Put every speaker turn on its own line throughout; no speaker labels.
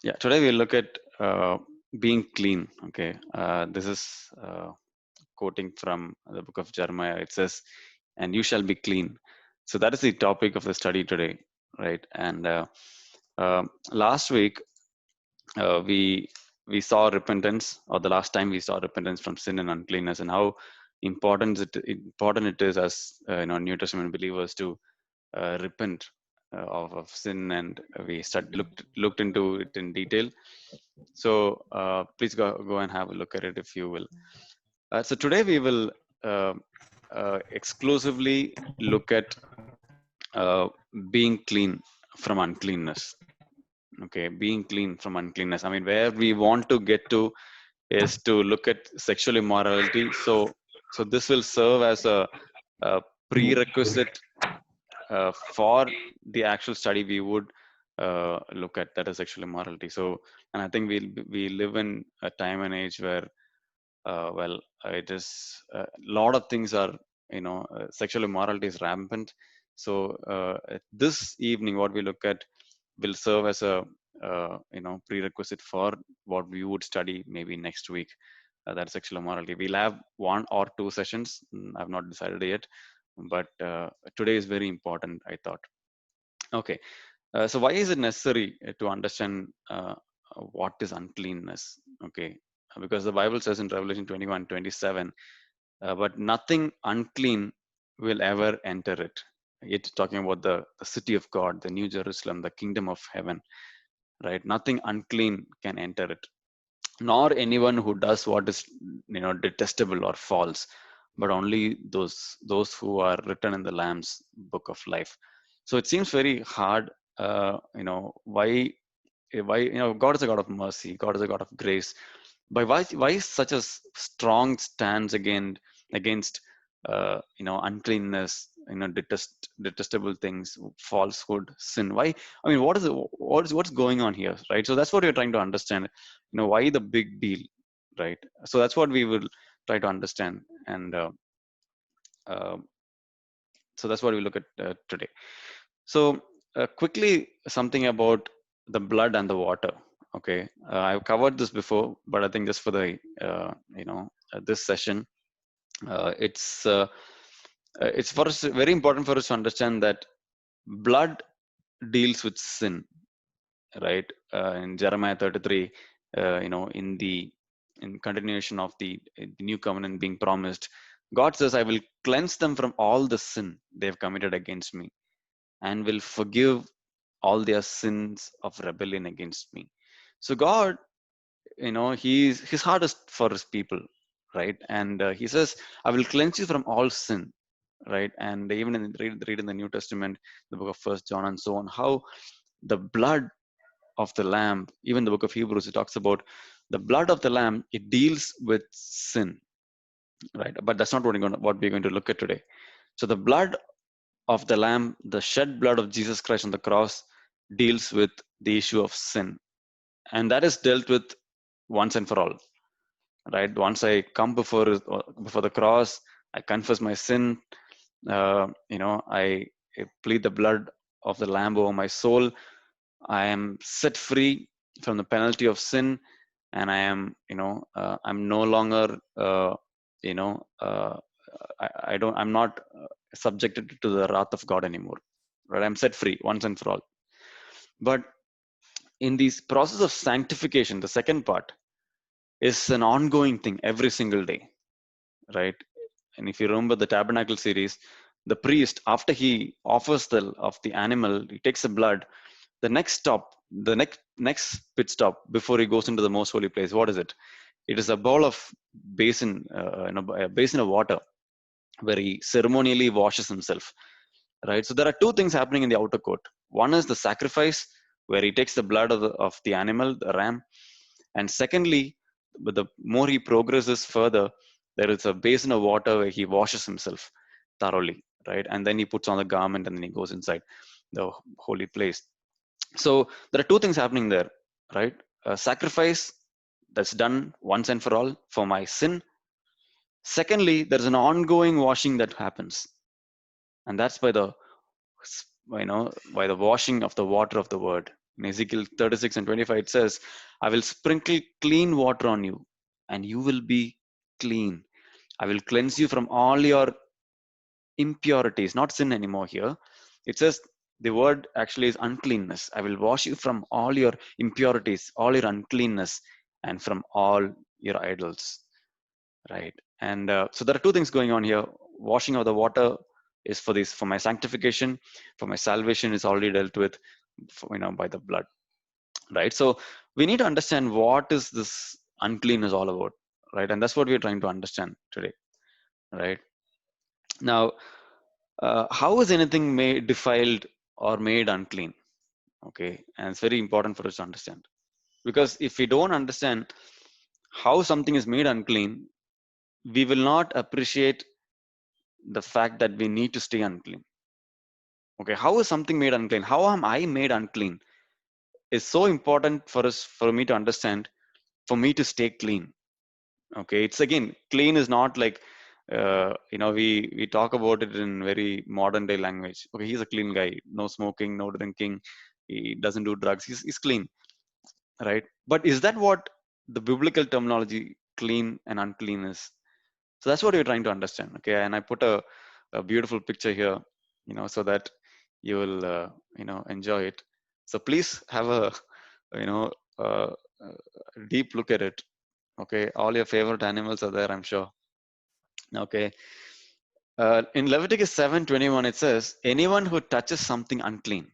Yeah, today we'll look at being clean. Okay, this is quoting from the book of Jeremiah. It says, "And you shall be clean." So that is the topic of the study today, right? And last week we saw repentance, or the last time we saw repentance from sin and uncleanness, and how important it is as New Testament believers to repent of sin, and we looked into it in detail. So please go and have a look at it if you will. So today we will uh, exclusively look at uh, being clean from uncleanness. Okay, being clean from uncleanness. I mean, where we want to get to is to look at sexual immorality. So this will serve as a prerequisite for the actual study we would look at, that is sexual immorality. So, and I think we live in a time and age where well, it is a lot of things are, sexual immorality is rampant. So this evening what we look at will serve as a prerequisite for what we would study maybe next week. That sexual immorality, we'll have one or two sessions. I've not decided yet, but today is very important, I thought. Okay, so why is it necessary to understand what is uncleanness? Okay, because the Bible says in Revelation 21:27, but nothing unclean will ever enter it. It's talking about the city of God, the New Jerusalem, the kingdom of heaven, right? Nothing unclean can enter it, nor anyone who does what is detestable or false, but only those who are written in the Lamb's book of life. So it seems very hard. Why God is a God of mercy, God is a God of grace, but why is such a strong stance against uncleanness, detestable things, falsehood, sin? Why? I mean, what's going on here, right? So that's what you're trying to understand. Why the big deal, right? So that's what we will try to understand, and uh, so that's what we look at today. So quickly, something about the blood and the water. Okay, I've covered this before, but I think just for the this session, it's for us very important for us to understand that blood deals with sin, right? In Jeremiah 33, in continuation of the new covenant being promised, God says, "I will cleanse them from all the sin they have committed against me, and will forgive all their sins of rebellion against me." So God, his heart is for his people, right? And he says, "I will cleanse you from all sin," right? And even read in the New Testament, the book of First John and so on, how the blood of the lamb, even the book of Hebrews, it talks about the blood of the lamb. It deals with sin, right? But that's not what we're going to look at today. So the blood of the lamb, the shed blood of Jesus Christ on the cross, deals with the issue of sin, and that is dealt with once and for all, right? Once I come before the cross, I confess my sin. I plead the blood of the lamb over my soul. I am set free from the penalty of sin, and I am, I'm no longer, you know, uh, I don't, I'm not subjected to the wrath of God anymore. Right? I'm set free once and for all. But in this process of sanctification, the second part is an ongoing thing every single day, right? And if you remember the tabernacle series, the priest, after he offers the animal, he takes the blood. The next stop, the next pit stop before he goes into the most holy place, what is it? It is a bowl of a basin of water where he ceremonially washes himself, right? So there are two things happening in the outer court. One is the sacrifice, where he takes the blood of the animal, the ram, and secondly, but the more he progresses further, there is a basin of water where he washes himself thoroughly, right? And then he puts on the garment and then he goes inside the holy place. So there are two things happening there, right? A sacrifice that's done once and for all for my sin. Secondly, there's an ongoing washing that happens, and that's by the washing of the water of the word. In Ezekiel 36 and 25, it says, I will sprinkle clean water on you, and you will be clean. I will cleanse you from all your impurities, not sin anymore here. It says the word actually is uncleanness. I will wash you from all your impurities, all your uncleanness, and from all your idols. Right. And so there are two things going on here. Washing of the water is for my sanctification, for my salvation is already dealt with, by the blood. Right. So we need to understand what is this uncleanness all about. Right. And that's what we're trying to understand today. Right. Now, how is anything made defiled or made unclean? Okay. And it's very important for us to understand, because if we don't understand how something is made unclean, we will not appreciate the fact that we need to stay unclean. Okay, how is something made unclean? How am I made unclean? Is so important for me to understand, for me to stay clean. Okay, it's again, clean is not like we talk about it in very modern day language. Okay, he's a clean guy, no smoking, no drinking, he doesn't do drugs, he's clean, right? But is that what the biblical terminology clean and unclean is? So that's what we're trying to understand. Okay, and I put a beautiful picture here, so that you will enjoy it. So please have a you know uh, deep look at it. Okay, all your favorite animals are there, I'm sure. Okay, in Leviticus 7:21 it says, anyone who touches something unclean.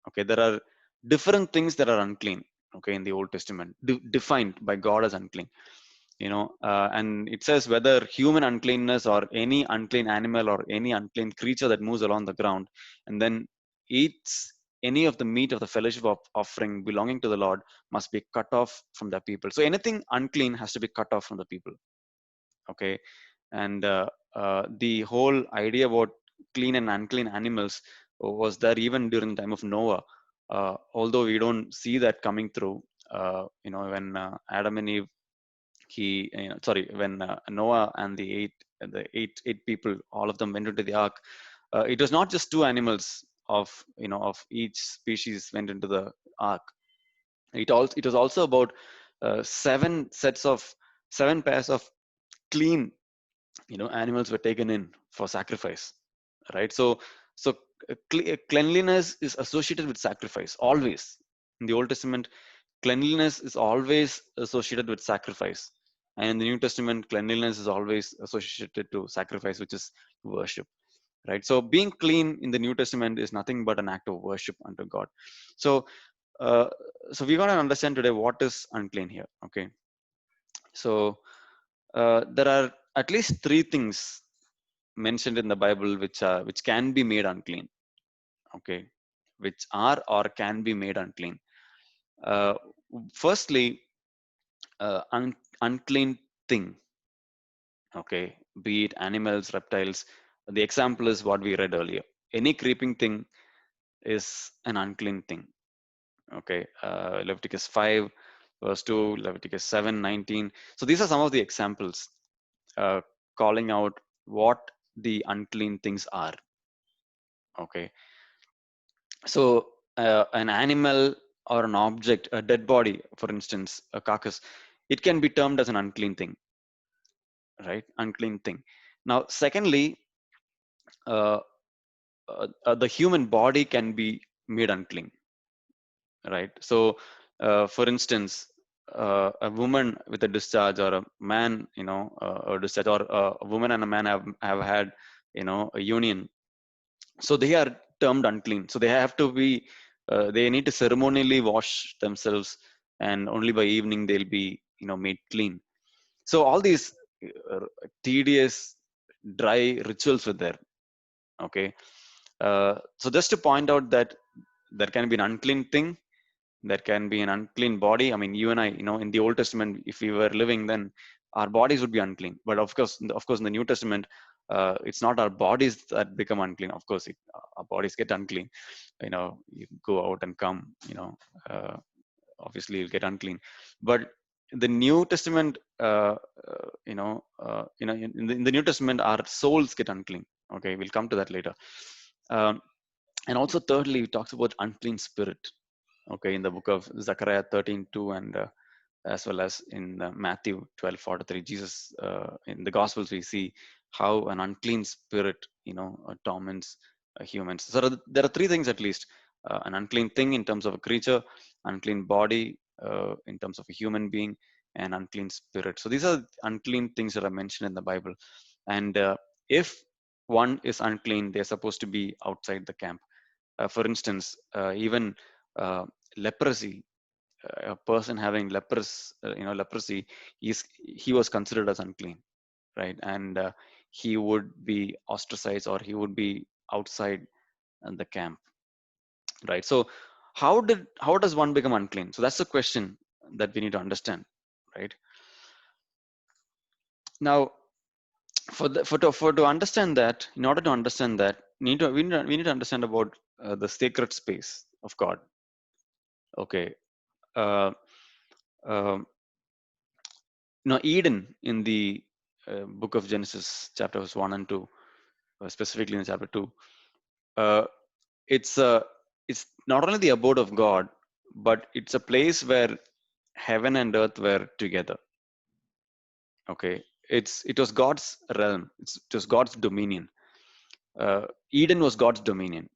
Okay, there are different things that are unclean. Okay, in the Old Testament, defined by God as unclean. And it says whether human uncleanness or any unclean animal or any unclean creature that moves along the ground and then eats any of the meat of the fellowship of offering belonging to the Lord must be cut off from the people. So anything unclean has to be cut off from the people. Okay, and the whole idea about clean and unclean animals was there even during the time of Noah. Although we don't see that coming through, when Adam and Eve when Noah and the eight people, all of them went into the ark. It was not just two animals of each species went into the ark. It was also about seven pairs of clean animals were taken in for sacrifice, right? So cleanliness is associated with sacrifice always. In the Old Testament, cleanliness is always associated with sacrifice, and in the New Testament, cleanliness is always associated to sacrifice, which is worship, right? So being clean in the New Testament is nothing but an act of worship unto God. So uh, so we're going to understand today what is unclean here. Okay, so there are at least three things mentioned in the Bible which can be made unclean. Okay, which are or can be made unclean. Uh, Firstly, unclean thing. Okay, be it animals, reptiles. The example is what we read earlier. Any creeping thing is an unclean thing. Okay, Leviticus 5 verse 2, Leviticus 7:19. So these are some of the examples uh, calling out what the unclean things are. Okay, so an animal or an object, a dead body, for instance, a carcass, it can be termed as an unclean thing, right? Unclean thing. Now, secondly, uh, the human body can be made unclean, right? So, for instance, a woman with a discharge or a man, a discharge, or a woman and a man have had, a union. So they are termed unclean. So they have to be, they need to ceremonially wash themselves, and only by evening they'll be, made clean. So all these uh, tedious, dry rituals were there. Okay. So just to point out that there can be an unclean thing, there can be an unclean body. I mean, you and I, in the Old Testament, if we were living, then our bodies would be unclean. But of course, in the New Testament, it's not our bodies that become unclean. Of course, our bodies get unclean. You go out and come. Uh, Obviously, you'll get unclean. But the New Testament, in the New Testament, our souls get unclean. Okay, we'll come to that later. Um, and also, thirdly, it talks about unclean spirit. Okay, in the book of Zechariah 13:2, and as well as in Matthew 12:43, Jesus, in the Gospels, we see how an unclean spirit, torments humans. So there are three things at least: an unclean thing in terms of a creature, unclean body in terms of a human being, and unclean spirit. So these are unclean things that are mentioned in the Bible. And if one is unclean, they're supposed to be outside the camp. For instance, even uh, leprosy, a person having leprosy, he was considered as unclean, right? And he would be ostracized, or he would be outside the camp, right? So how does one become unclean? So that's the question that we need to understand, right? Now, to understand that, in order to understand that, we need to understand about the sacred space of God. Okay. uh, um, Eden in the book of Genesis, chapters 1 and 2, specifically in chapter 2, uh, it's it's not only the abode of God, but it's a place where heaven and earth were together. Okay, it was God's realm. It was God's dominion. Eden was God's dominion.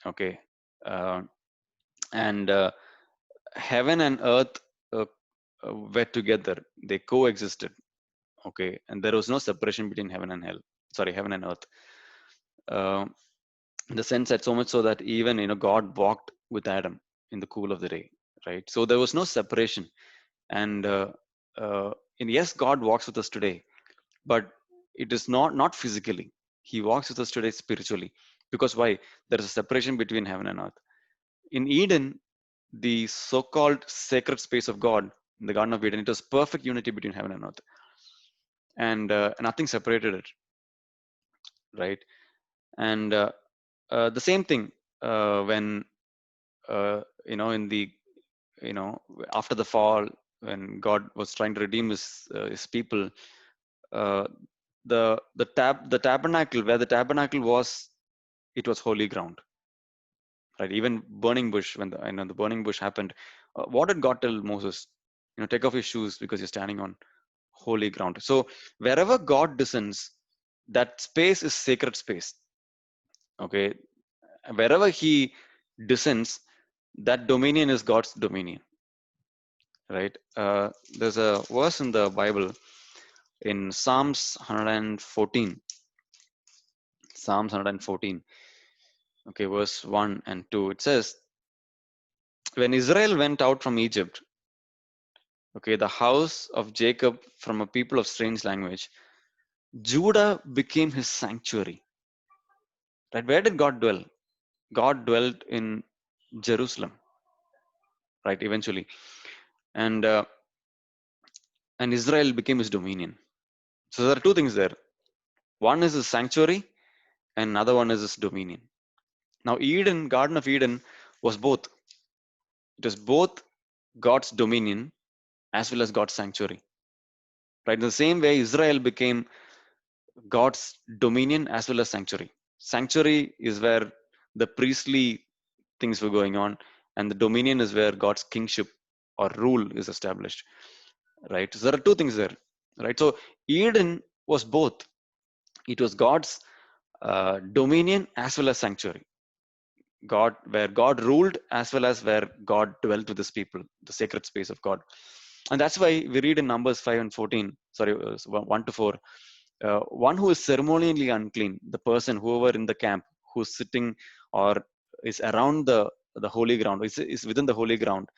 Okay, uh, and heaven and earth were together. They coexisted. Okay, and there was no separation between heaven and hell. Sorry, heaven and earth. Uh, in the sense that, so much so that even God walked with Adam in the cool of the day, right? So there was no separation. And and yes, God walks with us today, but it is not physically. He walks with us today spiritually. Because why? There is a separation between heaven and earth. In Eden, the so-called sacred space of God, in the Garden of Eden, it was perfect unity between heaven and earth, and nothing separated it, right? And the same thing when in the after the fall, when God was trying to redeem his people, uh, the tabernacle, where the tabernacle was, it was holy ground, right? Even burning bush, when the burning bush happened, what did God tell Moses? Take off your shoes, because you're standing on holy ground. So wherever God descends, that space is sacred space. Okay, wherever he descends, that dominion is God's dominion, right? There's a verse in the Bible in Psalms 114. Psalms 114. Okay, verse 1 and 2. It says, when Israel went out from Egypt, okay, the house of Jacob from a people of strange language, Judah became his sanctuary. Right? Where did God dwell? God dwelt in Jerusalem, right? Eventually. And Israel became his dominion. So there are two things there. One is his sanctuary, and another one is his dominion. Now, Eden, Garden of Eden, was both. It was both God's dominion as well as God's sanctuary. Right? In the same way, Israel became God's dominion as well as sanctuary. Sanctuary is where the priestly things were going on, and the dominion is where God's kingship or rule is established. Right? So there are two things there. Right? So Eden was both. It was God's dominion as well as sanctuary. Where God ruled as well as where God dwelt with his people, the sacred space of God. And that's why we read in Numbers 5 and 14, sorry, 1 to 4, one who is ceremonially unclean, the person, whoever in the camp, who's sitting or is around the holy ground, is within the holy ground,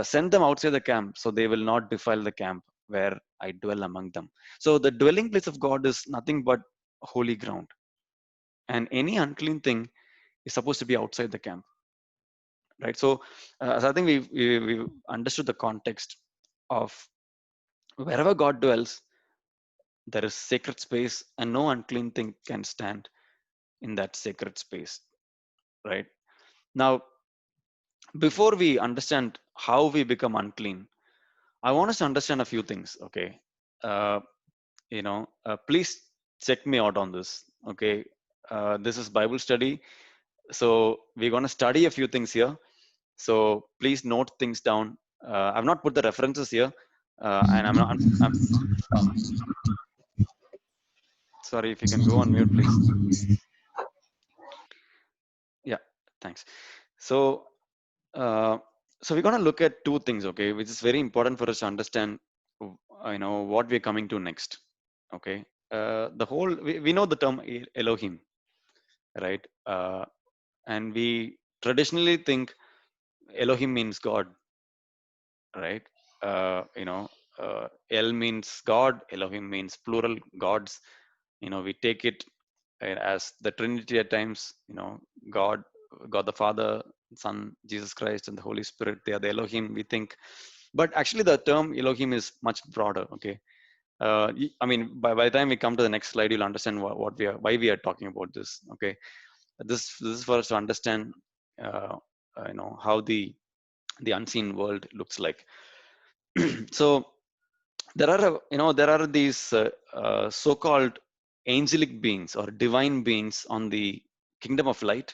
send them outside the camp, so they will not defile the camp where I dwell among them. So the dwelling place of God is nothing but holy ground. And any unclean thing is supposed to be outside the camp, right? So I think we've understood the context of wherever God dwells, there is sacred space, and no unclean thing can stand in that sacred space, right? Now, before we understand how we become unclean, I want us to understand a few things. Okay, uh, please check me out on this. Okay, this is Bible study, so we're going to study a few things here. So please note things down. I've not put the references here, and I'm sorry, if you can go on mute, please. Yeah, thanks. So, uh, so we're going to look at two things, okay, which is very important for us to understand, what we're coming to next. Okay, the whole we know the term Elohim, right? And we traditionally think Elohim means God, right? El means God, Elohim means plural gods. We take it as the Trinity at times. God, God the Father, Son, Jesus Christ, and the Holy Spirit. They are the Elohim. We think, but actually, the term Elohim is much broader. Okay. I mean, by the time we come to the next slide, you'll understand why we are talking about this. Okay, this is for us to understand, uh, how the unseen world looks like. So there are these so-called angelic beings or divine beings on the kingdom of light,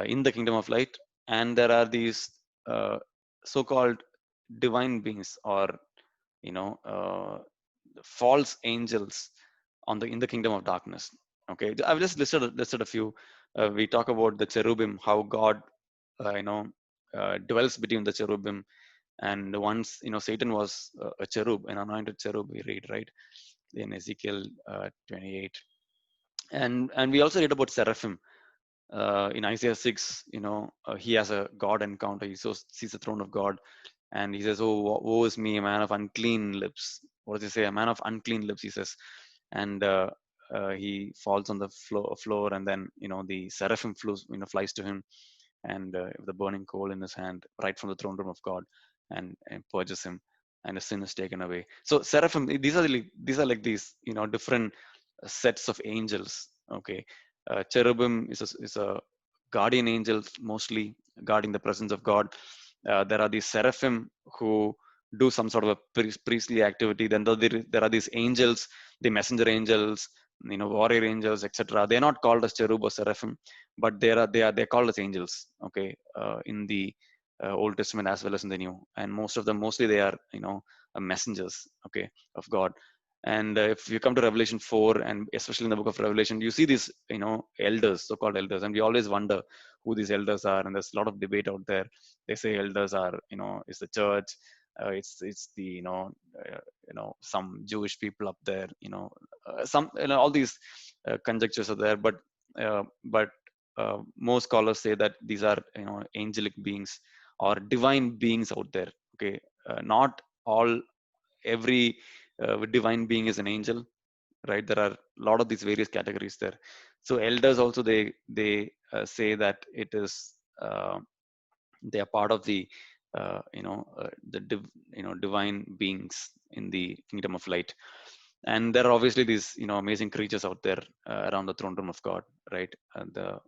in the kingdom of light, and there are these so-called divine beings or you know uh, false angels on the in the kingdom of darkness. Okay, I've just listed a few. We talk about the cherubim, how God uh, you know dwells between the cherubim, and once Satan was a cherub, an anointed cherub, we read, right, in Ezekiel 28. And we also read about seraphim in Isaiah 6. He has a God encounter. He sees the throne of God, and he says, "Oh, woe is me, a man of unclean lips." What does he say? A man of unclean lips, he says. And he falls on the floor, and then the seraphim flies to him, and with a burning coal in his hand, right from the throne room of God, and purges him, and his sin is taken away. So seraphim, these are like these different sets of angels. Okay, cherubim is a guardian angel, mostly guarding the presence of God. There are these seraphim who do some sort of a priestly activity. Then there are these angels, the messenger angels, warrior angels, etc. They're not called as cherub or seraphim, but they're called as angels. Okay, in the Old Testament as well as in the New, and most of them, mostly they are messengers. Okay, of God. And if you come to Revelation 4, and especially in the book of Revelation, you see these elders, so-called elders, and we always wonder who these elders are. And there's a lot of debate out there. They say elders are is the church. It's the some Jewish people up there. Some all these conjectures are there, but most scholars say that these are angelic beings or divine beings out there. Okay, not all every divine being is an angel, right? There are a lot of these various categories there. So elders also, they say that it is they are part of the divine beings in the kingdom of light. And there are obviously these amazing creatures out there around the throne room of God, right? And the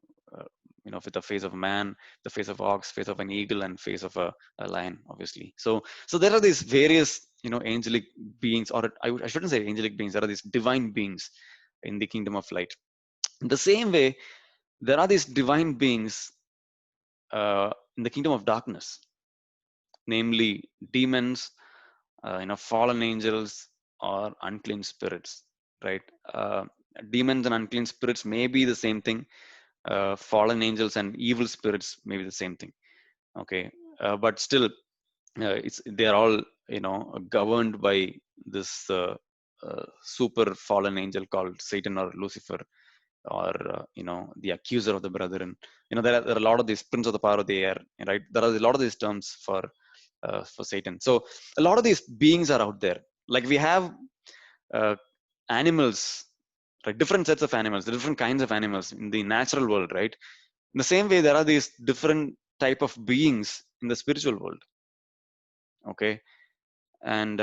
with the face of man, the face of ox, face of an eagle, and face of a lion, obviously. So there are these various angelic beings, or I shouldn't say angelic beings. There are these divine beings in the kingdom of light. In the same way, there are these divine beings in the kingdom of darkness, namely demons, fallen angels, or unclean spirits, right? Demons and unclean spirits may be the same thing. Fallen angels and evil spirits may be the same thing. Okay, but still, they're all governed by this super fallen angel called Satan or Lucifer, or the accuser of the brethren. There are a lot of these prince of the power of the air, right? There are a lot of these terms for Satan. So a lot of these beings are out there. Like we have uh, animals, right? Different sets of animals, the different kinds of animals in the natural world, right? In the same way, there are these different type of beings in the spiritual world. Okay, and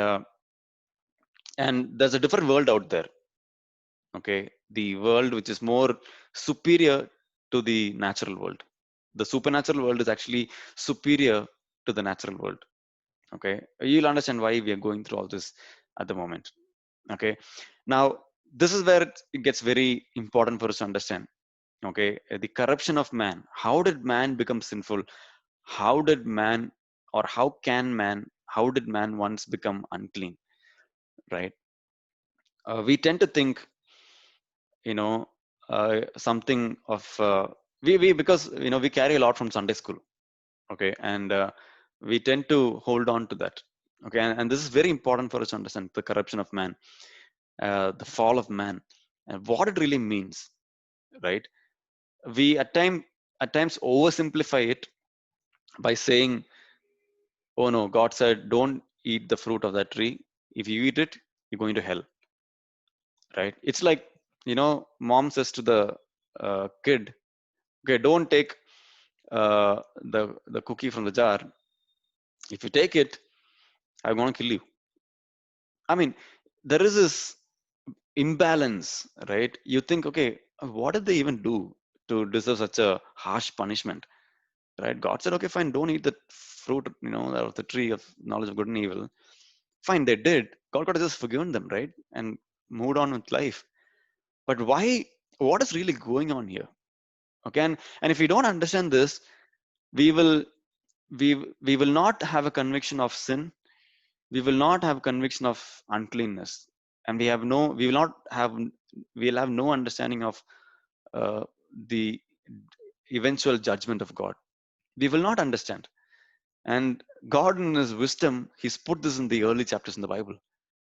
there's a different world out there. Okay, the world which is more superior to the natural world. The supernatural world is actually superior to the natural world. Okay, you'll understand why we are going through all this at the moment. Okay, now this is where it gets very important for us to understand. Okay, the corruption of man. How did man become sinful? how did man, or how did man once become unclean, right? We tend to think, you know, something of, we because, you know, we carry a lot from Sunday school, okay, and we tend to hold on to that, okay, and this is very important for us to understand the corruption of man, the fall of man, and what it really means, right? We at times oversimplify it by saying, oh no, God said don't eat the fruit of that tree. If you eat it, you're going to hell, right? It's like, you know, mom says to the kid, okay, don't take the cookie from the jar. If you take it, I'm going to kill you. I mean, there is this imbalance, right? You think, okay, what did they even do to deserve such a harsh punishment, right? God said, okay, fine, don't eat the fruit, you know, of the tree of knowledge of good and evil. Fine, they did. God could have just forgiven them, right? And moved on with life. But why? What is really going on here? Okay, and if we don't understand this, we will we will not have a conviction of sin. We will not have conviction of uncleanness, and we will not have, we'll have no understanding of the eventual judgment of God. We will not understand. And God, in His wisdom, He's put this in the early chapters in the Bible,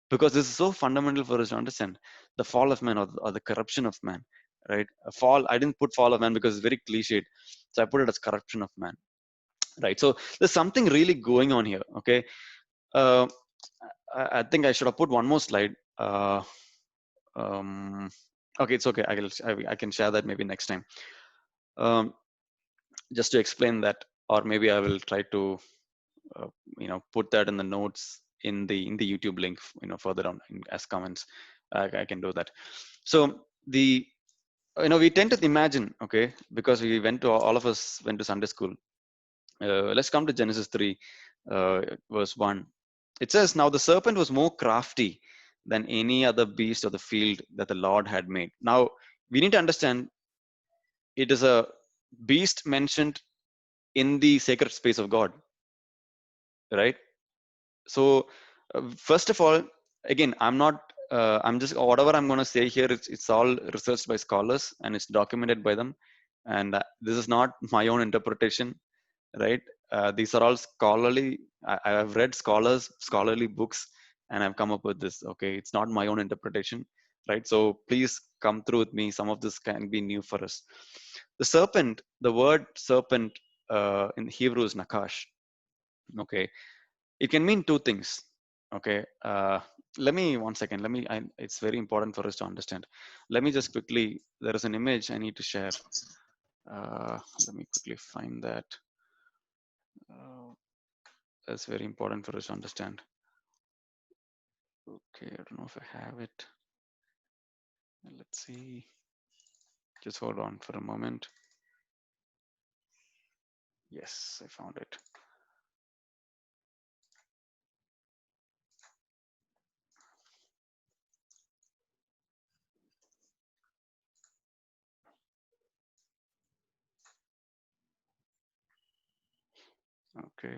because this is so fundamental for us to understand the fall of man, or the corruption of man, right? A fall. I didn't put fall of man because it's very cliched, so I put it as corruption of man, right? So there's something really going on here. Okay, uh, I think I should have put one more slide. Um, okay, it's okay. I can share that maybe next time. Um, just to explain that, or maybe I will try to uh, put that in the notes in the YouTube link, further down as comments. I can do that. So the we tend to imagine, okay, because we went to all of us went to Sunday school. Let's come to Genesis 3, verse 1. It says, now the serpent was more crafty than any other beast of the field that the Lord had made. Now we need to understand, it is a beast mentioned in the sacred space of God, right? So first of all, again, I'm just, whatever I'm going to say here, it's all researched by scholars and it's documented by them, and this is not my own interpretation, right? These are all scholarly. I have read scholarly books, and I've come up with this. Okay, it's not my own interpretation, right? So please come through with me. Some of this can be new for us. The serpent, the word serpent in Hebrew is nakash. Okay, it can mean two things. Okay, let me, one second. It's very important for us to understand. Let me just quickly. There is an image I need to share. Let me quickly find that. Uh, that's very important for us to understand. Okay, I don't know if I have it. Let's see. Just hold on for a moment. Yes, I found it. Okay.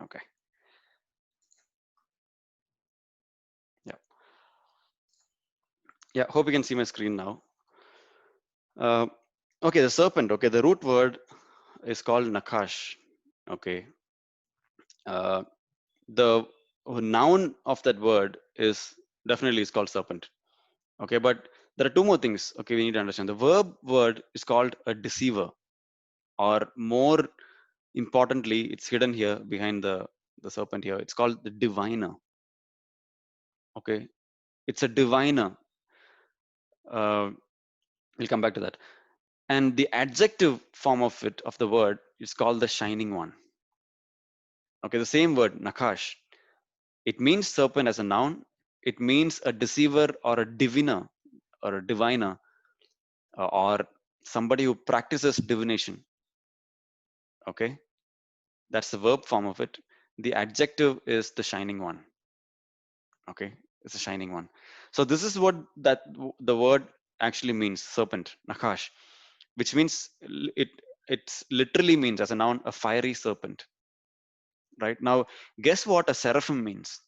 Okay. Yeah. Yeah. Hope you can see my screen now. Uh, okay, the serpent. Okay, the root word is called nakash. Okay. Uh, the noun of that word is definitely is called serpent. Okay, but there are two more things. Okay, we need to understand. The verb word is called a deceiver, or more importantly, it's hidden here behind the serpent here. It's called the diviner. Okay, it's a diviner. Uh, we'll come back to that. And the adjective form of it, of the word, is called the shining one. Okay, the same word, nakash. It means serpent as a noun. It means a deceiver or a diviner or a diviner, or somebody who practices divination. Okay, that's the verb form of it. The adjective is the shining one. Okay, it's a shining one. So this is what the word actually means, serpent, nakash, which means it's literally means as a noun a fiery serpent. Right now, guess what a seraphim means?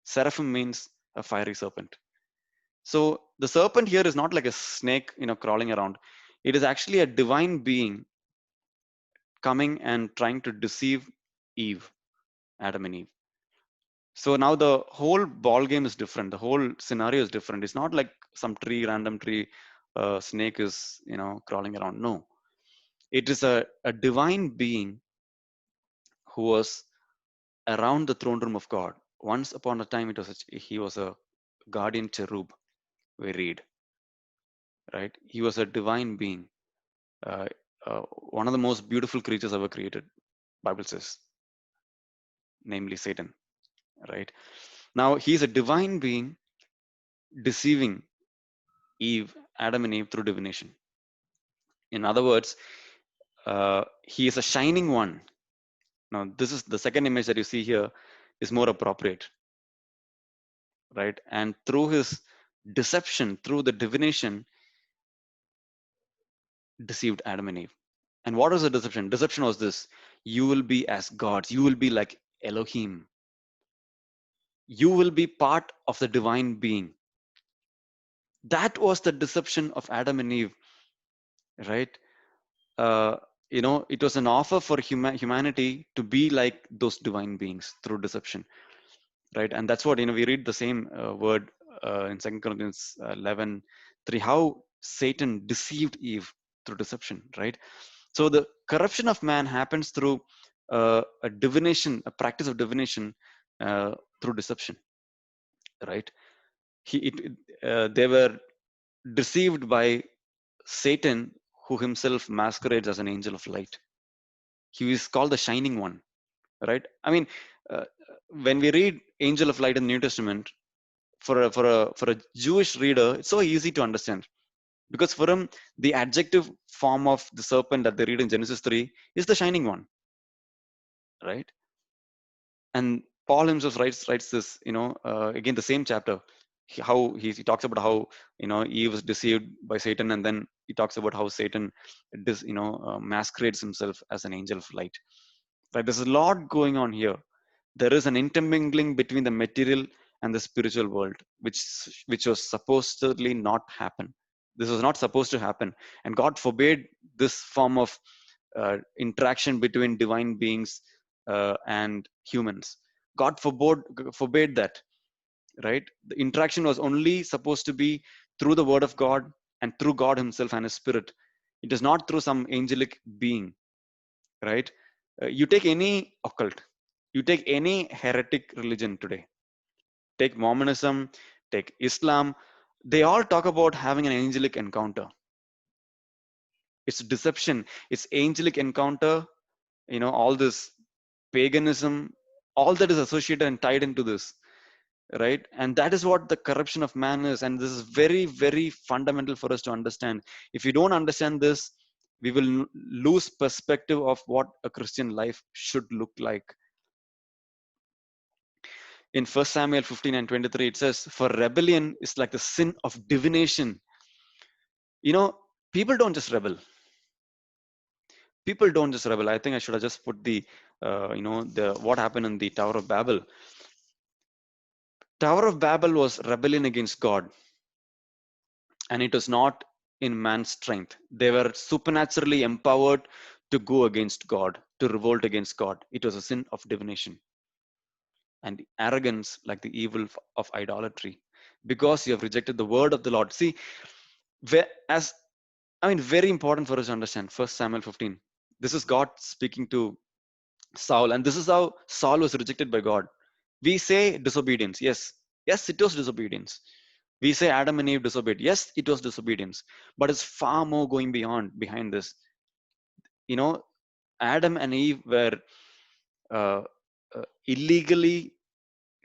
Seraphim means a fiery serpent. So the serpent here is not like a snake, crawling around. It is actually a divine being coming and trying to deceive Eve, Adam and Eve. So now the whole ball game is different. The whole scenario is different. It's not like some random tree, snake is, crawling around. No, it is a divine being who was around the throne room of God. Once upon a time, he was a guardian cherub. We read, right? He was a divine being, uh, one of the most beautiful creatures ever created. Bible says, namely Satan. Right now, he's a divine being deceiving Eve, Adam and Eve through divination. In other words, he is a shining one. Now, this is the second image that you see here is more appropriate, right? And through his deception, through the divination, deceived Adam and Eve. And what was the deception? Deception was this: you will be as gods, you will be like Elohim, you will be part of the divine being. That was the deception of Adam and Eve, right? uh, it was an offer for humanity to be like those divine beings through deception, right? And that's what, we read the same word in 2 Corinthians 11:3, how Satan deceived Eve through deception, right? So the corruption of man happens through a divination, a practice of divination, through deception, right? They were deceived by Satan, who himself masquerades as an angel of light. He is called the shining one, right? I mean, uh, when we read angel of light in the New Testament, for a Jewish reader, it's so easy to understand, because for him the adjective form of the serpent that they read in Genesis 3 is the shining one, right? And Paul himself writes this, again the same chapter, he talks about how, Eve was deceived by Satan, and then he talks about how Satan masquerades himself as an angel of light. Right, there's a lot going on here. There is an intermingling between the material and the spiritual world, which was supposedly not happen. This was not supposed to happen, and God forbade this form of interaction between divine beings and humans. God forbade that, right? The interaction was only supposed to be through the word of God and through God himself and his spirit. It is not through some angelic being, right? You take any occult, you take any heretic religion today, take Mormonism, take Islam, they all talk about having an angelic encounter. It's deception, it's angelic encounter, all this paganism, all that is associated and tied into this, right? And that is what the corruption of man is, and this is very, very fundamental for us to understand. If we don't understand this, we will lose perspective of what a Christian life should look like. In 1 Samuel 15:23, it says, for rebellion is like the sin of divination. You know, people don't just rebel. People don't just rebel. I think I should have just put the what happened in the Tower of Babel. Tower of Babel was rebellion against God, and it was not in man's strength. They were supernaturally empowered to go against God, to revolt against God. It was a sin of divination and arrogance, like the evil of idolatry, because you have rejected the word of the Lord. See, as I mean, very important for us to understand. 1 Samuel 15. This is God speaking to Saul, and this is how Saul was rejected by God. We say disobedience. Yes, yes, it was disobedience. We say Adam and Eve disobeyed. Yes, it was disobedience, but it's far more going behind this. You know, Adam and Eve were uh, illegally,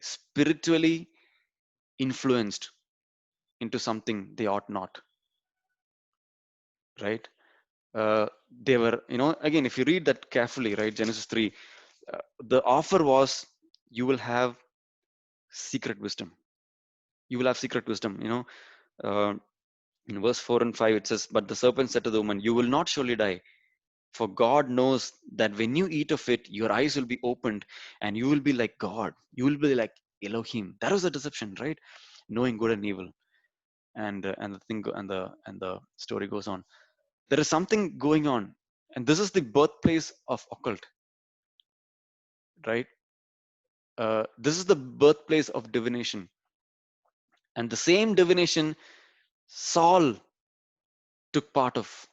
spiritually influenced into something they ought not. Right? They were, again, if you read that carefully, right, Genesis 3, The offer was, you will have secret wisdom. You will have secret wisdom. In verse 4 and 5, it says, "But the serpent said to the woman, you will not surely die. For God knows that when you eat of it, your eyes will be opened and you will be like God. You will be like Elohim." That was the deception, right? Knowing good and evil. And the thing and the story goes on. There is something going on, and this is the birthplace of occult, right? This is the birthplace of divination, and the same divination Saul took part of.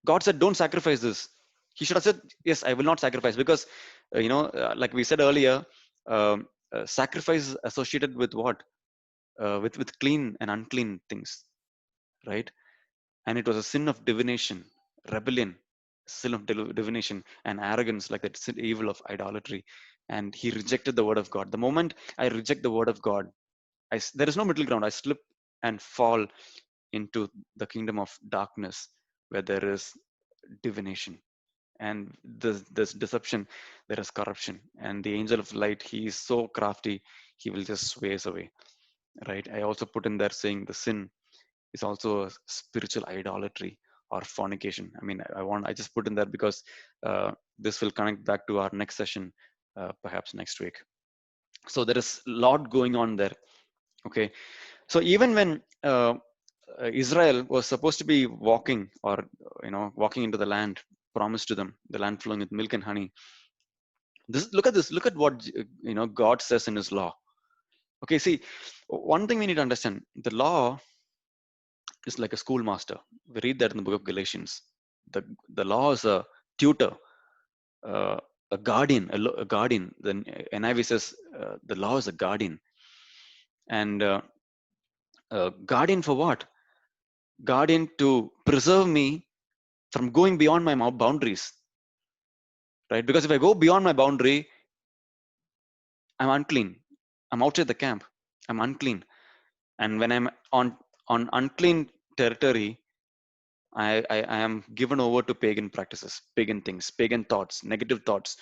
God said, "Don't sacrifice this." He should have said, "Yes, I will not sacrifice," because like we said earlier, sacrifice is associated with what? With clean and unclean things, right? And it was a sin of divination, rebellion, sin of divination, and arrogance, like that sin, evil of idolatry. And he rejected the word of God. The moment I reject the word of God, there is no middle ground. I slip and fall into the kingdom of darkness, where there is divination and this deception. There is corruption, and the angel of light, he is so crafty, he will just sway us away, right? I also put in there saying the sin is also a spiritual idolatry or fornication. I mean, I just put in there because this will connect back to our next session, perhaps next week. So there is a lot going on there. Okay, so even when Israel was supposed to be walking, or walking into the land promised to them, the land flowing with milk and honey. Look at this. Look at what God says in His law. Okay, see, one thing we need to understand: the law is like a schoolmaster. We read that in the book of Galatians. The law is a tutor, uh, a guardian, a guardian. Then NIV says the law is a guardian, and guardian for what? Guardian to preserve me from going beyond my boundaries, right? Because if I go beyond my boundary, I'm unclean. I'm outside the camp. I'm unclean. And when I'm on unclean territory, I am given over to pagan practices, pagan things, pagan thoughts, negative thoughts.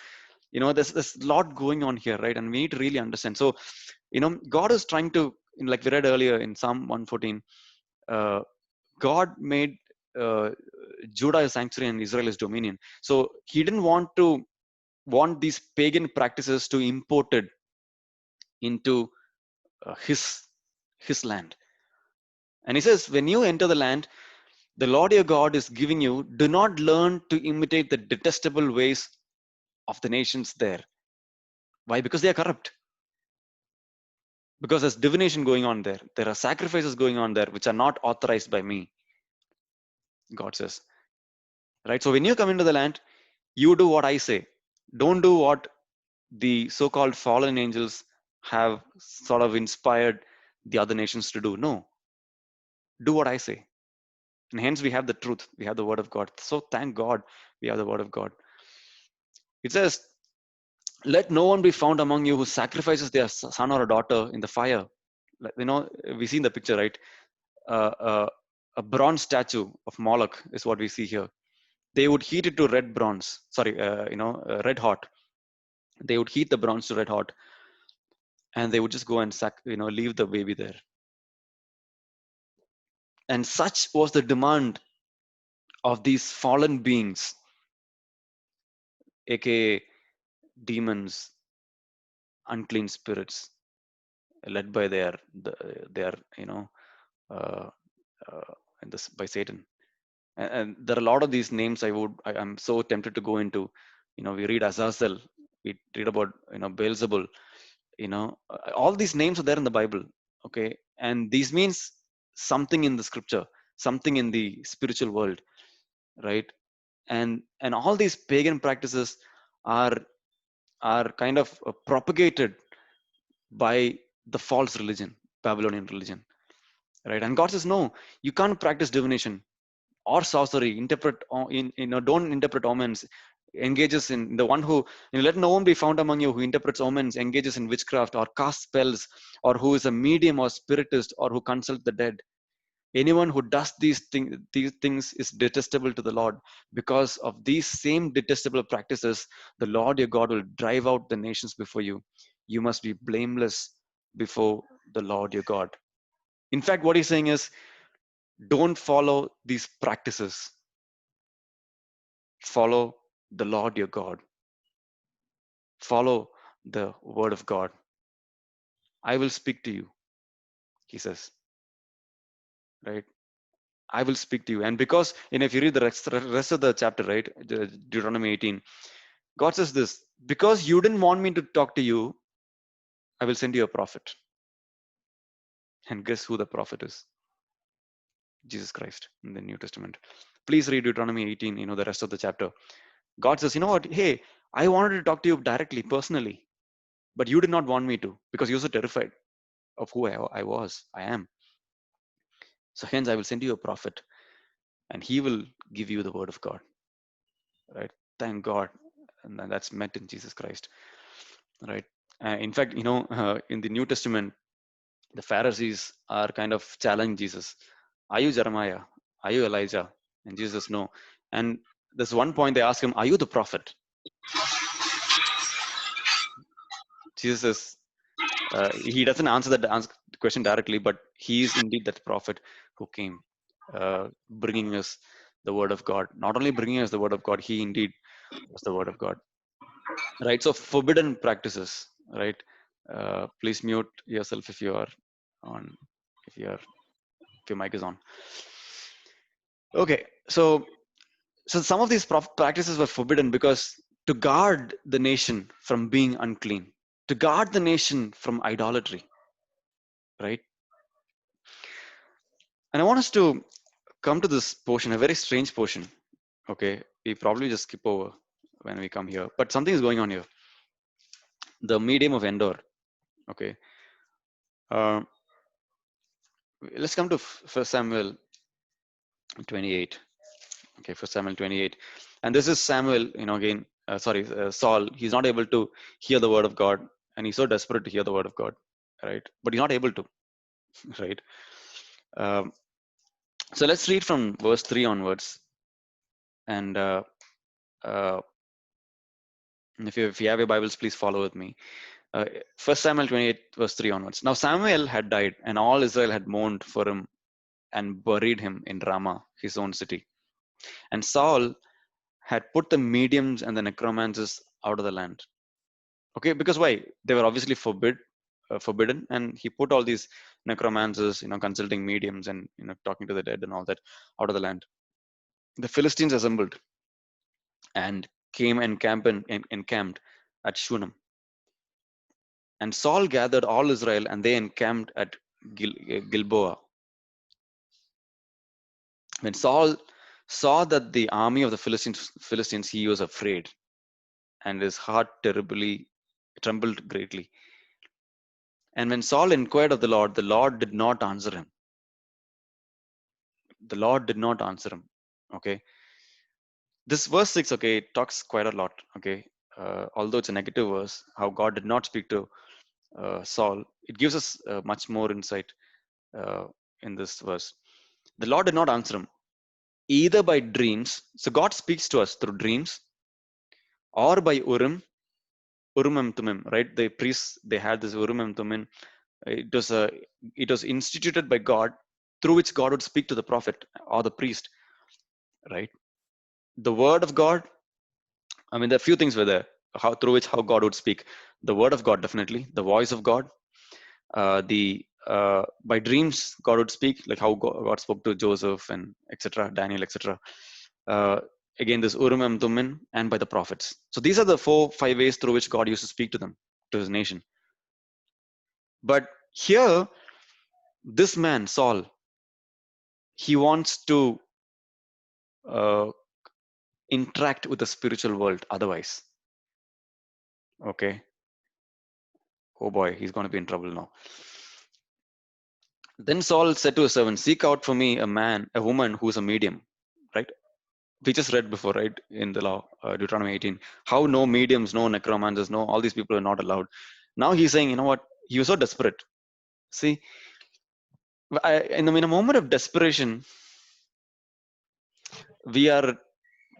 There's a lot going on here, right? And we need to really understand. So, God is trying to, like we read earlier in Psalm 114, God made Judah a sanctuary and Israel his dominion. So he didn't want these pagan practices to imported into his land. And he says, when you enter the land, the Lord your God is giving you, do not learn to imitate the detestable ways of the nations there. Why? Because they are corrupt. Because there's divination going on there. There are sacrifices going on there which are not authorized by me, God says. Right? So when you come into the land, you do what I say. Don't do what the so-called fallen angels have sort of inspired the other nations to do. No, do what I say. And hence we have the truth. We have the word of God. So thank God we have the word of God. It says, let no one be found among you who sacrifices their son or a daughter in the fire. We see in the picture, right? A bronze statue of Moloch is what we see here. They would heat it to red hot. They would heat the bronze to red hot, and they would just go and leave the baby there. And such was the demand of these fallen beings, aka demons, unclean spirits, led by their uh, by Satan. And there are a lot of these names. I'm so tempted to go into. We read Azazel, we read about Beelzebul. All these names are there in the Bible. Okay, and these means something in the scripture, something in the spiritual world, right? And all these pagan practices are kind of propagated by the false religion, Babylonian religion, right? And God says, no, you can't practice divination or sorcery, don't interpret omens, engages in the one who, let no one be found among you who interprets omens, engages in witchcraft or casts spells, or who is a medium or spiritist, or who consults the dead. Anyone who does these things is detestable to the Lord. Because of these same detestable practices, the Lord your God will drive out the nations before you. You must be blameless before the Lord your God. In fact, what he's saying is, don't follow these practices. Follow the Lord your God. Follow the word of God. I will speak to you, he says, right? I will speak to you. And because, if you read the rest of the chapter, right, Deuteronomy 18, God says this: because you didn't want me to talk to you, I will send you a prophet. And guess who the prophet is? Jesus Christ in the New Testament. Please read Deuteronomy 18, the rest of the chapter. God says, you know what? Hey, I wanted to talk to you directly, personally, but you did not want me to because you're so terrified of who I am. So hence I will send you a prophet and he will give you the word of God, right? Thank God. And then that's met in Jesus Christ, right? In fact, in the New Testament, the Pharisees are kind of challenging Jesus. Are you Jeremiah? Are you Elijah? And Jesus, no. And there's one point they ask him, are you the prophet? Jesus says, he doesn't answer that question directly, but he is indeed that prophet who came, bringing us the word of God. Not only bringing us the word of God, he indeed was the word of God, right? So forbidden practices, right? Please mute yourself if you are on, if your mic is on. Okay, so some of these practices were forbidden because to guard the nation from being unclean, to guard the nation from idolatry, right? And I want us to come to this portion, a very strange portion. Okay, we probably just skip over when we come here, but something is going on here. The medium of Endor. Okay, uh, let's come to First Samuel 28. Okay, First Samuel 28, and this is Samuel. Again, Saul. He's not able to hear the word of God, and he's so desperate to hear the word of God, right? But he's not able to, right? Um, so let's read from verse 3 onwards, and uh, if you have your Bibles, please follow with me. Uh, 1 Samuel 28, verse 3 onwards. Now Samuel had died, and all Israel had mourned for him and buried him in Ramah, his own city. And Saul had put the mediums and the necromancers out of the land. Okay, because why? They were obviously forbidden, and he put all these necromancers, consulting mediums and talking to the dead and all that out of the land. The Philistines assembled and came and encamped at Shunem. And Saul gathered all Israel, and they encamped at Gilboa. When Saul saw that the army of the Philistines, he was afraid, and his heart terribly trembled greatly. And when Saul inquired of the Lord did not answer him. The Lord did not answer him. Okay, this verse 6, okay, it talks quite a lot. Okay, although it's a negative verse, how God did not speak to Saul, it gives us much more insight uh, in this verse. The Lord did not answer him either by dreams. So God speaks to us through dreams or by Urim and Thummim, right? The priests, they had this Urim and Thummim. It was instituted by God, through which God would speak to the prophet or the priest, right? The word of God. I mean, there are few things were there. How God would speak. The word of God, definitely. The voice of God. The By dreams, God would speak, like how God spoke to Joseph and etc., Daniel, etc. Uh, Again, this Urim and Thummim, and by the prophets. So these are the 4-5 ways through which God used to speak to them, to his nation. But here, this man Saul, he wants to uh, interact with the spiritual world. Otherwise, okay, oh boy, he's going to be in trouble now. Then Saul said to his servant, "Seek out for me a woman who is a medium." Right? We just read before, right, in the law, Deuteronomy 18, how no mediums, no necromancers, no, all these people are not allowed. Now he's saying, you know what? He was so desperate. See, in a moment of desperation, we are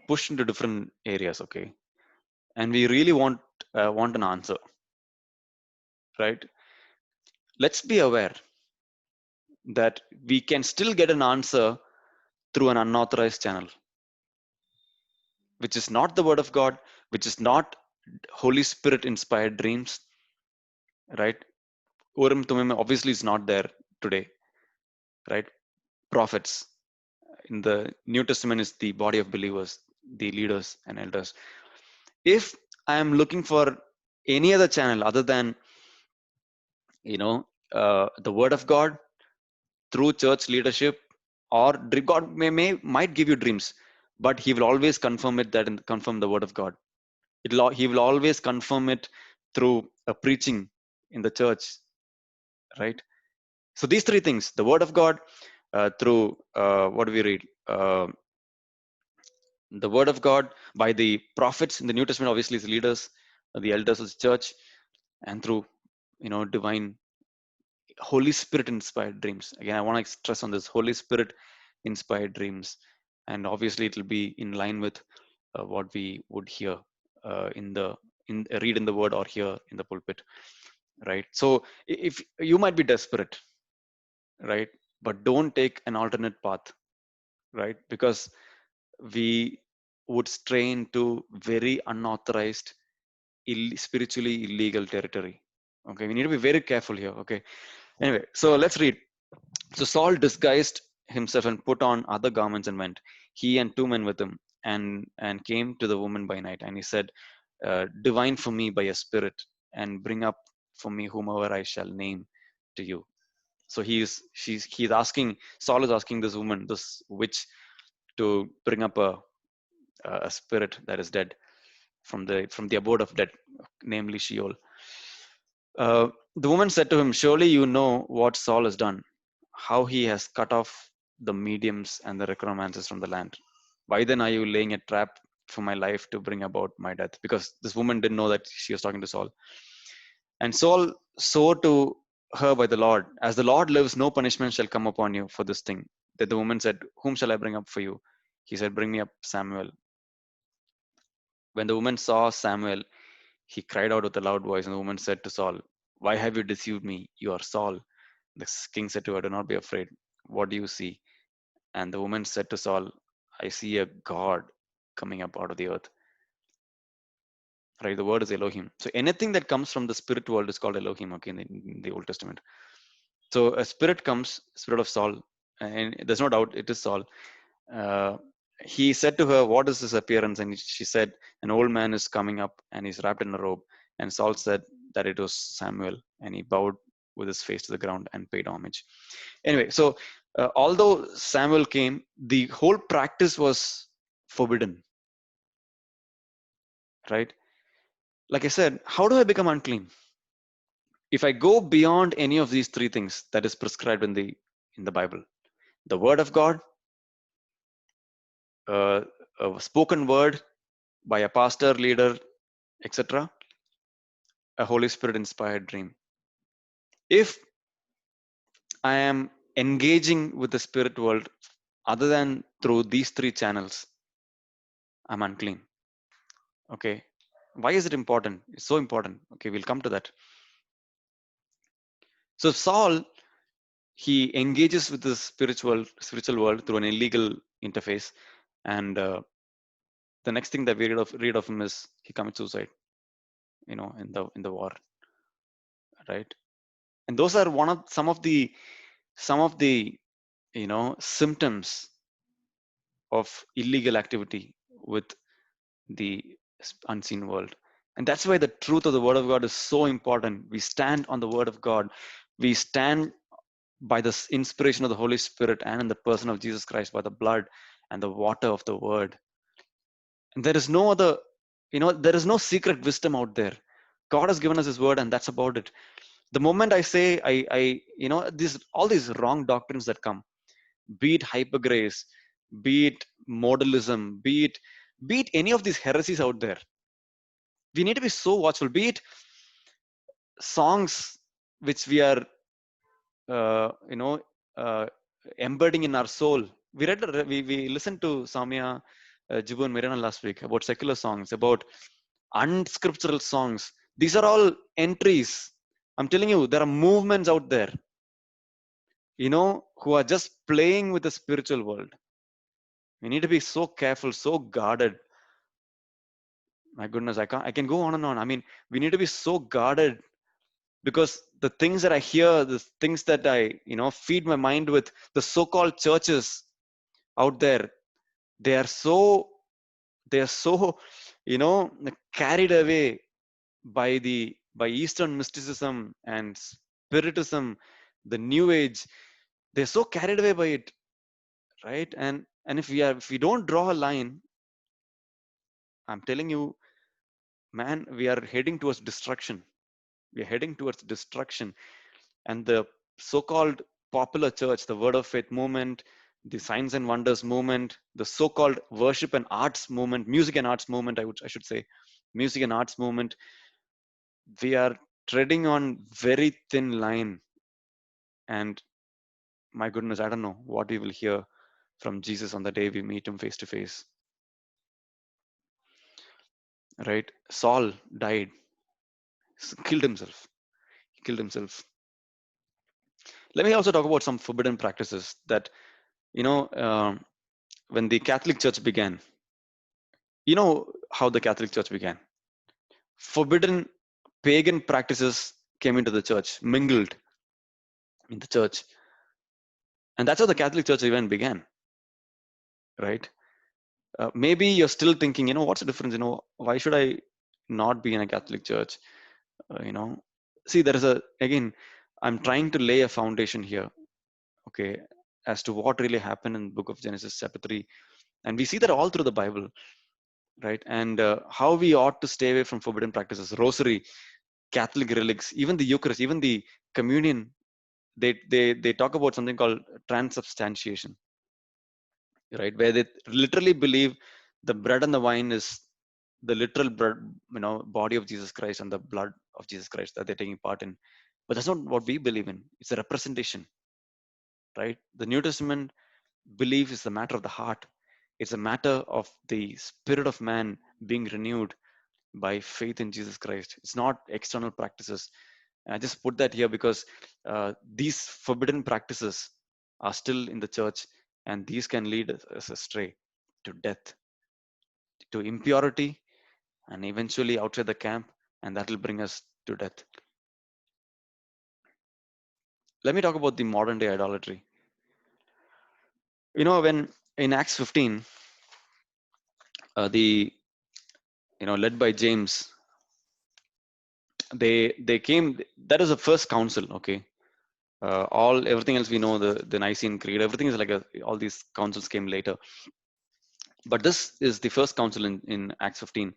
pushed into different areas, okay, and we really want an answer, right? Let's be aware that we can still get an answer through an unauthorized channel, which is not the word of God, which is not Holy Spirit inspired dreams, right? Urim Tumim obviously is not there today, right? Prophets in the New Testament is the body of believers, the leaders and elders. If I am looking for any other channel other than, you know, the word of God through church leadership, or God might give you dreams, but He will always confirm it, that confirm the word of God. He will always confirm it through a preaching in the church, right? So these three things: the word of God, through what do we read? The word of God by the prophets in the New Testament, obviously, is leaders, the elders of the church, and through, divine Holy Spirit inspired dreams. Again, I want to stress on this: Holy Spirit inspired dreams, and obviously, it will be in line with what we would hear in the in read in the word or hear in the pulpit, right? So, if you might be desperate, right, but don't take an alternate path, right, because we would stray into very unauthorized, spiritually illegal territory. Okay, we need to be very careful here. Okay, anyway, so let's read. So Saul disguised himself and put on other garments and went, he and two men with him, and came to the woman by night. And he said, divine for me by a spirit, and bring up for me whomever I shall name to you. So he's asking, Saul is asking this woman, this witch, to bring up a spirit that is dead from the abode of dead, namely Sheol. The woman said to him, surely you know what Saul has done, how he has cut off the mediums and the necromancers from the land. Why then are you laying a trap for my life to bring about my death? Because this woman didn't know that she was talking to Saul. And Saul swore to her by the Lord, as the Lord lives, no punishment shall come upon you for this thing. Then the woman said, whom shall I bring up for you? He said, bring me up Samuel. When the woman saw Samuel, he cried out with a loud voice, and the woman said to Saul, why have you deceived me? You are Saul. The king said to her, do not be afraid. What do you see? And the woman said to Saul, I see a God coming up out of the earth. Right? The word is Elohim. So anything that comes from the spirit world is called Elohim, okay, in the Old Testament. So a spirit comes, spirit of Saul, and there's no doubt it is Saul. Uh, he said to her, what is this appearance? And she said, an old man is coming up and he's wrapped in a robe. And Saul said that it was Samuel, and he bowed with his face to the ground and paid homage. Anyway, so although Samuel came, the whole practice was forbidden, right? Like I said, how do I become unclean? If I go beyond any of these three things that is prescribed in the Bible, the Word of God, uh, a spoken word by a pastor, leader, etc., a Holy Spirit inspired dream. If I am engaging with the spirit world other than through these three channels, I'm unclean. Okay. Why is it important? It's so important. Okay, we'll come to that. So Saul, he engages with the spiritual world through an illegal interface, and the next thing that we read of him is he commits suicide. In the war, right? And those are some of the symptoms of illegal activity with the unseen world. And that's why the truth of the word of God is so important. We stand on the word of God. We stand by the inspiration of the Holy Spirit and in the person of Jesus Christ, by the blood and the water of the word. And there is no other, there is no secret wisdom out there. God has given us his word, and that's about it. The moment I say, all these wrong doctrines that come, be it hypergrace, be it modalism, be it any of these heresies out there, we need to be so watchful. Be it songs which we are, uh, you know, uh, embedding in our soul. We listened to Samya, Jibu and Mirana last week about secular songs, about unscriptural songs. These are all entries. I'm telling you, there are movements out there, who are just playing with the spiritual world. We need to be so careful, so guarded. My goodness, I can go on and on. I mean, we need to be so guarded, because the things that I hear, the things that I, feed my mind with, the so-called churches out there, they are so, they are so, you know, carried away by Eastern mysticism and spiritism, the New Age. They're so carried away by it, right? And if we don't draw a line, I'm telling you, man, we are heading towards destruction. We are heading towards destruction. And the so-called popular church, the Word of Faith movement, the Signs and Wonders movement, the so-called worship and arts movement, music and arts movement, I should say, music and arts movement, we are treading on very thin line. And my goodness, I don't know what we will hear from Jesus on the day we meet him face to face. Right? Saul died, killed himself. He killed himself. Let me also talk about some forbidden practices that, you know, when the Catholic Church began, you know how the Catholic Church began. Forbidden pagan practices came into the church, mingled in the church. And that's how the Catholic Church even began, right? Maybe you're still thinking, what's the difference? Why should I not be in a Catholic church? See, there is again, I'm trying to lay a foundation here, okay, as to what really happened in the book of Genesis, chapter 3. And we see that all through the Bible, right? And how we ought to stay away from forbidden practices, rosary, Catholic relics, even the Eucharist, even the communion. They talk about something called transubstantiation, right? Where they literally believe the bread and the wine is the literal bread, body of Jesus Christ and the blood of Jesus Christ that they're taking part in. But that's not what we believe in. It's a representation, right? The New Testament belief is a matter of the heart. It's a matter of the spirit of man being renewed by faith in Jesus Christ. It's not external practices. And I just put that here because these forbidden practices are still in the church, and these can lead us astray to death, to impurity, and eventually outside the camp, and that will bring us to death. Let me talk about the modern day idolatry. When in Acts 15, the led by James, they came. That is the first council. Okay, all everything else we know, the Nicene Creed, everything is like all these councils came later. But this is the first council in Acts 15.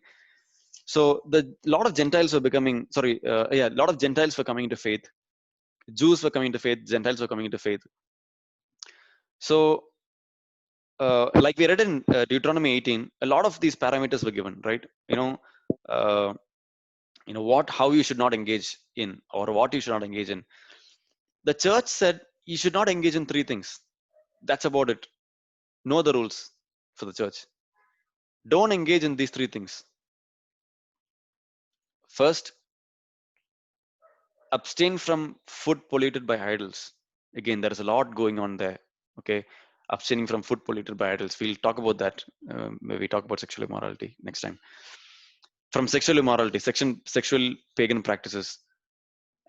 So the lot of Gentiles were becoming a lot of Gentiles were coming into faith. Jews were coming into faith. Gentiles were coming into faith. So like we read in Deuteronomy 18, a lot of these parameters were given, right? Uh, how you should not engage in, or what you should not engage in. The church said you should not engage in three things. That's about it. No other rules for the church. Don't engage in these three things. First, abstain from food polluted by idols. Again, there is a lot going on there. Okay, abstaining from food polluted by idols. We'll talk about that. Maybe talk about sexual immorality next time. From sexual immorality, sexual pagan practices,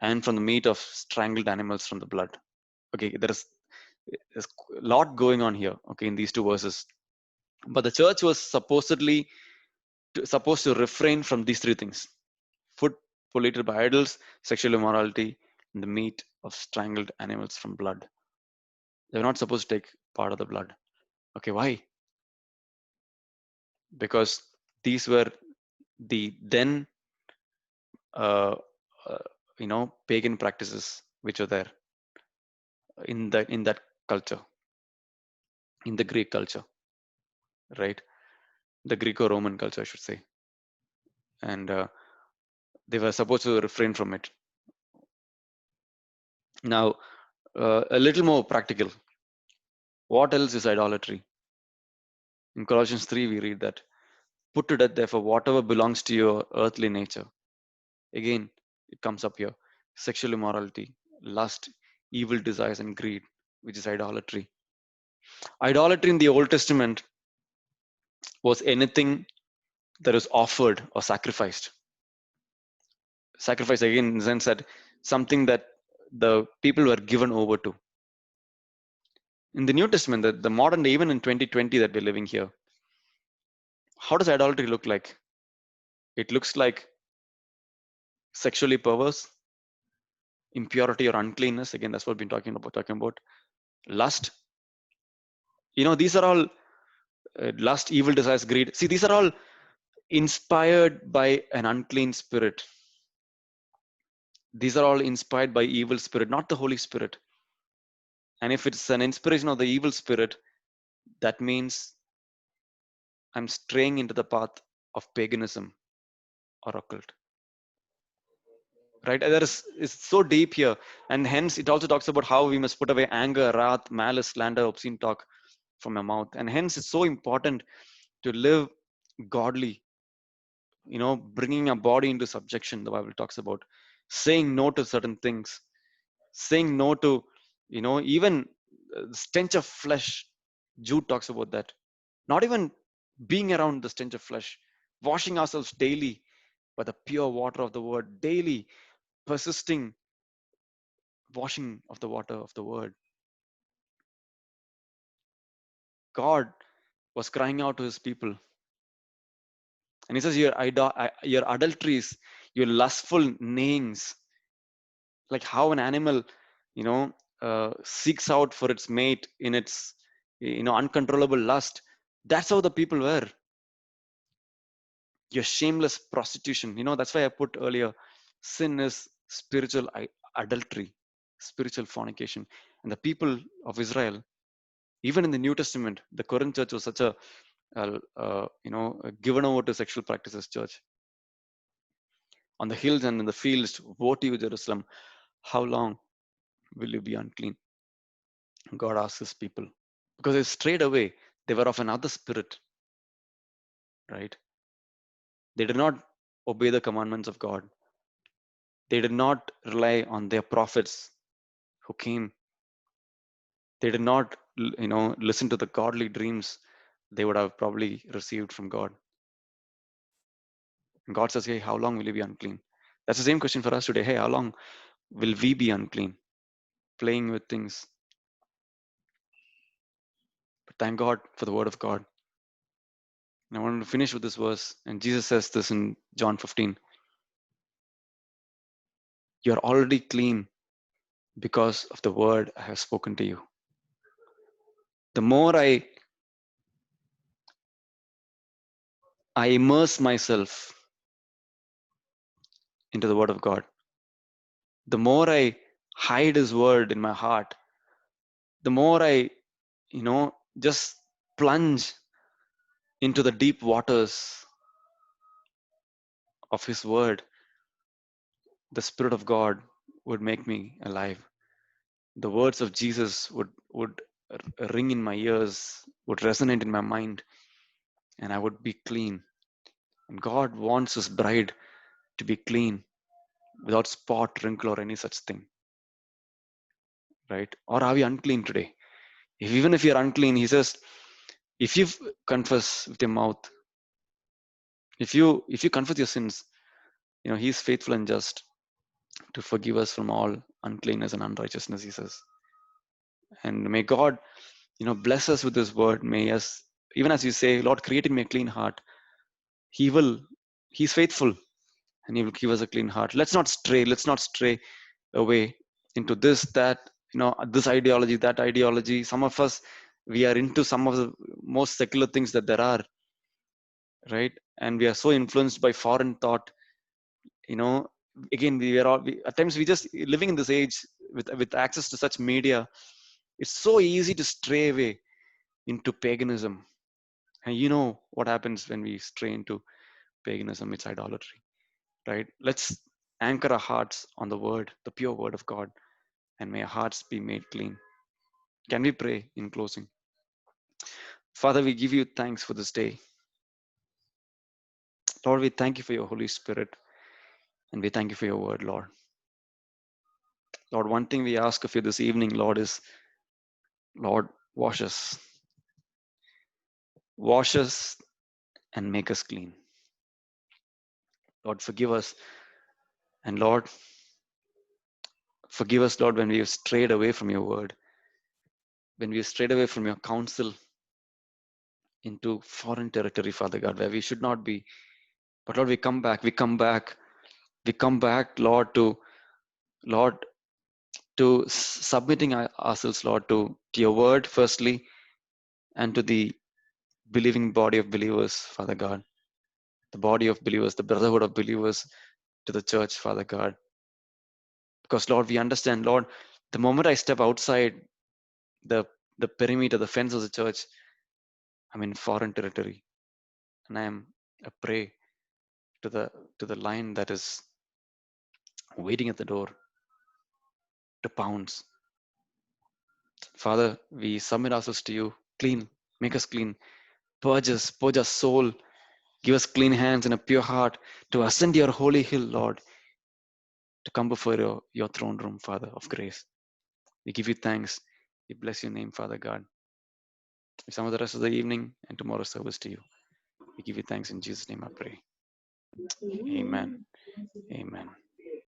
and from the meat of strangled animals, from the blood. Okay, there's a lot going on here. Okay, in these two verses, but the church was supposed to refrain from these three things: food polluted by idols, sexual immorality, and the meat of strangled animals from blood. They were not supposed to take part of the blood. Okay, why? Because these were the then uh, pagan practices which were there in that culture, in the Greek culture, right? The Greco-Roman culture, I should say. And they were supposed to refrain from it. Now, A little more practical. What else is idolatry? In Colossians 3, we read that, put to death, therefore, whatever belongs to your earthly nature. Again, it comes up here: sexual immorality, lust, evil desires, and greed, which is idolatry. Idolatry in the Old Testament was anything that is offered or sacrificed. Sacrifice, again, in the sense that something that the people were given over to. In the New Testament, the modern day, even in 2020 that we're living here, how does idolatry look like? It looks like sexually perverse, impurity or uncleanness. Again, that's what we've been talking about. Lust. These are all lust, evil desires, greed. See, these are all inspired by an unclean spirit. These are all inspired by evil spirit, not the Holy Spirit. And if it's an inspiration of the evil spirit, that means I'm straying into the path of paganism or occult. Right? There is so deep here. And hence it also talks about how we must put away anger, wrath, malice, slander, obscene talk from our mouth. And hence it's so important to live godly, bringing our body into subjection. The Bible talks about saying no to certain things, saying no to, even stench of flesh. Jude talks about that. Not even being around the stench of flesh, washing ourselves daily by the pure water of the word, daily persisting washing of the water of the word. God was crying out to his people. And he says, your adulteries, your lustful neighings, like how an animal, seeks out for its mate in its, uncontrollable lust. That's how the people were. Your shameless prostitution. That's why I put earlier, sin is spiritual adultery, spiritual fornication. And the people of Israel, even in the New Testament, the Corinth church was such a given over to sexual practices church. On the hills and in the fields, woe to you, Jerusalem! How long will you be unclean? God asks his people, because they strayed away. They were of another spirit, right? They did not obey the commandments of God. They did not rely on their prophets who came. They did not, listen to the godly dreams they would have probably received from God. And God says, hey, how long will you be unclean? That's the same question for us today. Hey, how long will we be unclean? Playing with things. But thank God for the word of God. And I want to finish with this verse. And Jesus says this in John 15. You're already clean because of the word I have spoken to you. The more I immerse myself into the word of God, the more I hide his word in my heart, the more I, just plunge into the deep waters of his word, the Spirit of God would make me alive. The words of Jesus would ring in my ears, would resonate in my mind, and I would be clean. And God wants his bride to be clean, without spot, wrinkle, or any such thing. Right? Or are we unclean today? Even if you're unclean, he says, if you confess with your mouth, if you confess your sins, he's faithful and just to forgive us from all uncleanness and unrighteousness, he says. And may God, bless us with his word. May us, even as you say, Lord, create in me a clean heart. He's faithful, and he will give us a clean heart. Let's not stray away into this, that, this ideology, that ideology. Some of us, we are into some of the most secular things that there are, right? And we are so influenced by foreign thought. Again, at times we just living in this age with access to such media. It's so easy to stray away into paganism. And you know what happens when we stray into paganism? It's idolatry, right? Let's anchor our hearts on the word, the pure word of God. and may our hearts be made clean. Can we pray in closing? Father, we give you thanks for this day. Lord, we thank you for your Holy Spirit, and we thank you for your word, Lord. Lord, one thing we ask of you this evening, Lord, is, Lord, wash us. Wash us and make us clean. Lord, forgive us. And Lord, forgive us, Lord, when we have strayed away from your word, when we have strayed away from your counsel into foreign territory, Father God, where we should not be. But Lord, we come back, we come back, Lord, to submitting ourselves, Lord, to your word, firstly, and to the believing body of believers, Father God, the body of believers, the brotherhood of believers, to the church, Father God. Because, Lord, we understand, Lord, the moment I step outside the the perimeter, the fence of the church, I'm in foreign territory, and I am a prey to the lion that is waiting at the door to pounce. Father, we submit ourselves to you. Clean, make us clean. Purge our soul. Give us clean hands and a pure heart to ascend your holy hill, Lord, to come before your throne room, Father of grace. We give you thanks. We bless your name, Father God. We sum the rest of the evening and tomorrow's service to you. We give you thanks in Jesus' name, I pray. Amen. Amen.